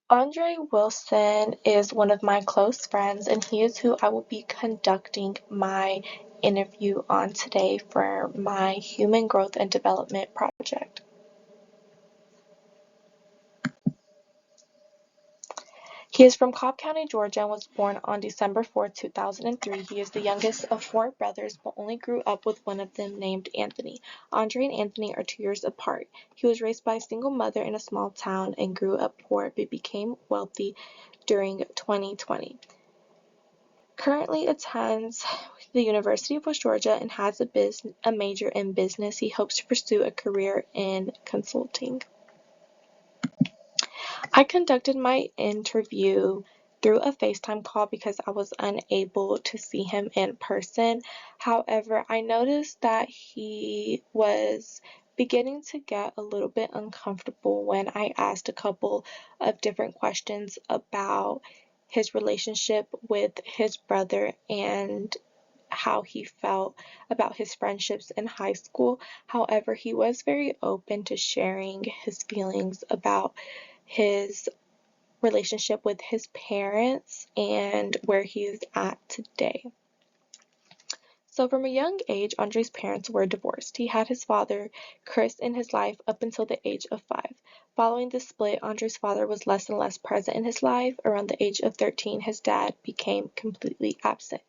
Andre Wilson is one of my close friends, and he is who I will be conducting my interview on today for my Human Growth and Development project. He is from Cobb County, Georgia, and was born on December 4, 2003. He is the youngest of four brothers, but only grew up with one of them named Anthony. Andre and Anthony are 2 years apart. He was raised by a single mother in a small town and grew up poor, but became wealthy during 2020. Currently attends the University of West Georgia and has a major in business. He hopes to pursue a career in consulting. I conducted my interview through a FaceTime call because I was unable to see him in person. However, I noticed that he was beginning to get a little bit uncomfortable when I asked a couple of different questions about his relationship with his brother and how he felt about his friendships in high school. However, he was very open to sharing his feelings about his relationship with his parents and where he is at today. So from a young age, Andre's parents were divorced. He had his father, Chris, in his life up until the age of 5. Following the split, Andre's father was less and less present in his life. Around the age of 13, his dad became completely absent.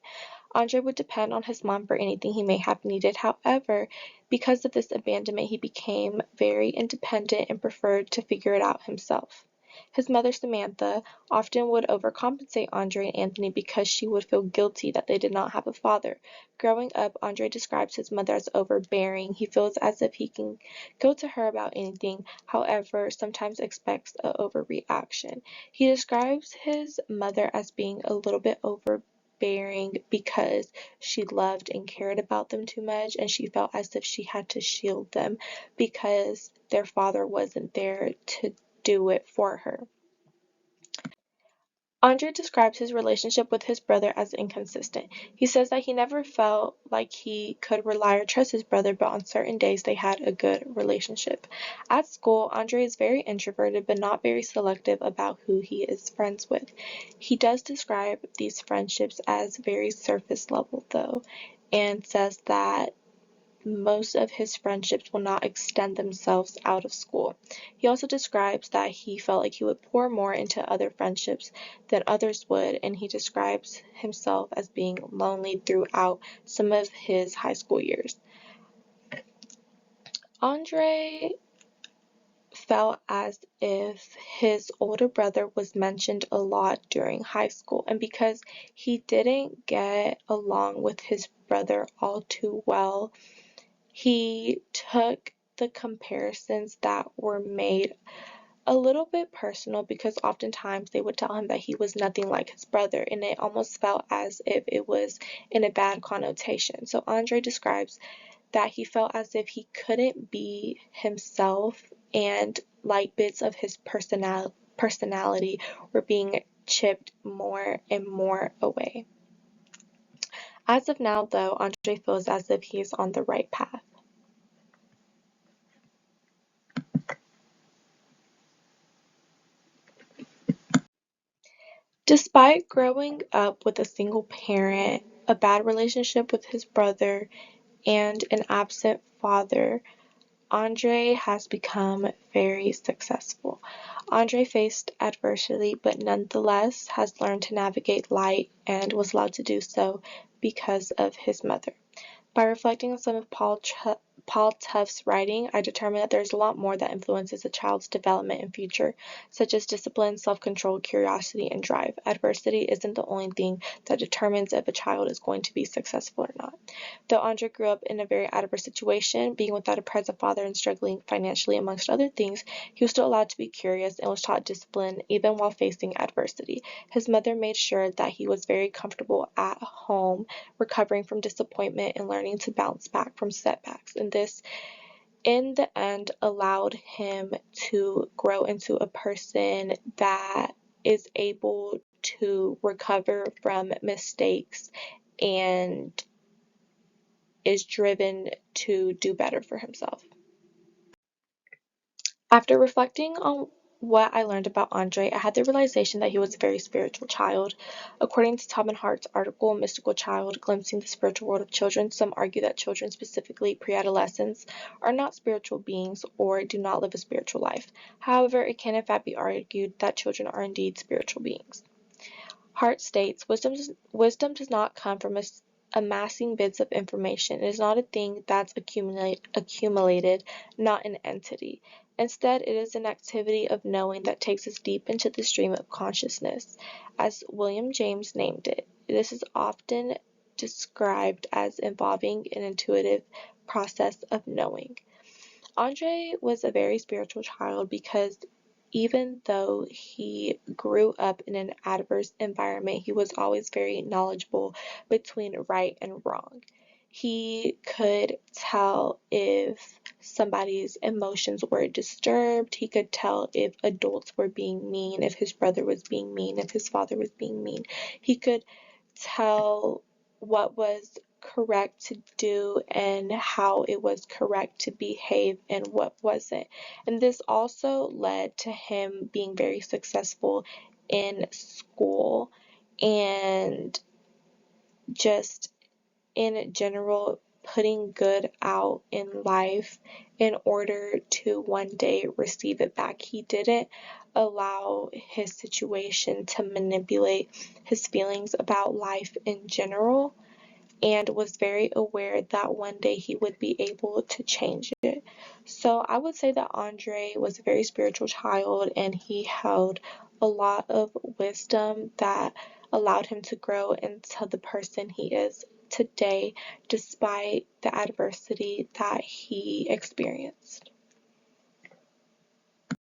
Andre would depend on his mom for anything he may have needed. However, because of this abandonment, he became very independent and preferred to figure it out himself. His mother, Samantha, often would overcompensate Andre and Anthony because she would feel guilty that they did not have a father. Growing up, Andre describes his mother as overbearing. He feels as if he can go to her about anything, however, sometimes expects an overreaction. He describes his mother as being a little bit overbearing because she loved and cared about them too much, and she felt as if she had to shield them because their father wasn't there to do it for her. Andre describes his relationship with his brother as inconsistent. He says that he never felt like he could rely or trust his brother, but on certain days they had a good relationship. At school, Andre is very introverted but not very selective about who he is friends with. He does describe these friendships as very surface level though, and says that most of his friendships will not extend themselves out of school. He also describes that he felt like he would pour more into other friendships than others would, and he describes himself as being lonely throughout some of his high school years. Andre felt as if his older brother was mentioned a lot during high school, and because he didn't get along with his brother all too well, he took the comparisons that were made a little bit personal because oftentimes they would tell him that he was nothing like his brother, and it almost felt as if it was in a bad connotation. So Andre describes that he felt as if he couldn't be himself, and like bits of his personality were being chipped more and more away. As of now, though, Andre feels as if he is on the right path. Despite growing up with a single parent, a bad relationship with his brother, and an absent father, Andre has become very successful. Andre faced adversity, but nonetheless has learned to navigate light and was allowed to do so because of his mother. By reflecting on some of Paul Tufts' writing, I determined that there's a lot more that influences a child's development and future, such as discipline, self-control, curiosity, and drive. Adversity isn't the only thing that determines if a child is going to be successful or not. Though Andre grew up in a very adverse situation, being without a present father and struggling financially amongst other things, he was still allowed to be curious and was taught discipline even while facing adversity. His mother made sure that he was very comfortable at home, recovering from disappointment and learning to bounce back from setbacks. And this, in the end, allowed him to grow into a person that is able to recover from mistakes and is driven to do better for himself. After reflecting on what I learned about Andre, I had the realization that he was a very spiritual child. According to Tobin Hart's article, Mystical Child, Glimpsing the Spiritual World of Children, some argue that children, specifically pre-adolescents, are not spiritual beings or do not live a spiritual life. However, it can in fact be argued that children are indeed spiritual beings. Hart states, wisdom does not come from amassing bits of information. It is not a thing that's accumulated, not an entity. Instead, it is an activity of knowing that takes us deep into the stream of consciousness, as William James named it. This is often described as involving an intuitive process of knowing. Andre was a very spiritual child because even though he grew up in an adverse environment, he was always very knowledgeable between right and wrong. He could tell if somebody's emotions were disturbed. He could tell if adults were being mean, if his brother was being mean, if his father was being mean. He could tell what was correct to do and how it was correct to behave and what wasn't. And this also led to him being very successful in school and just in general putting good out in life in order to one day receive it back. He didn't allow his situation to manipulate his feelings about life in general, and was very aware that one day he would be able to change it. So I would say that Andre was a very spiritual child, and he held a lot of wisdom that allowed him to grow into the person he is today, despite the adversity that he experienced.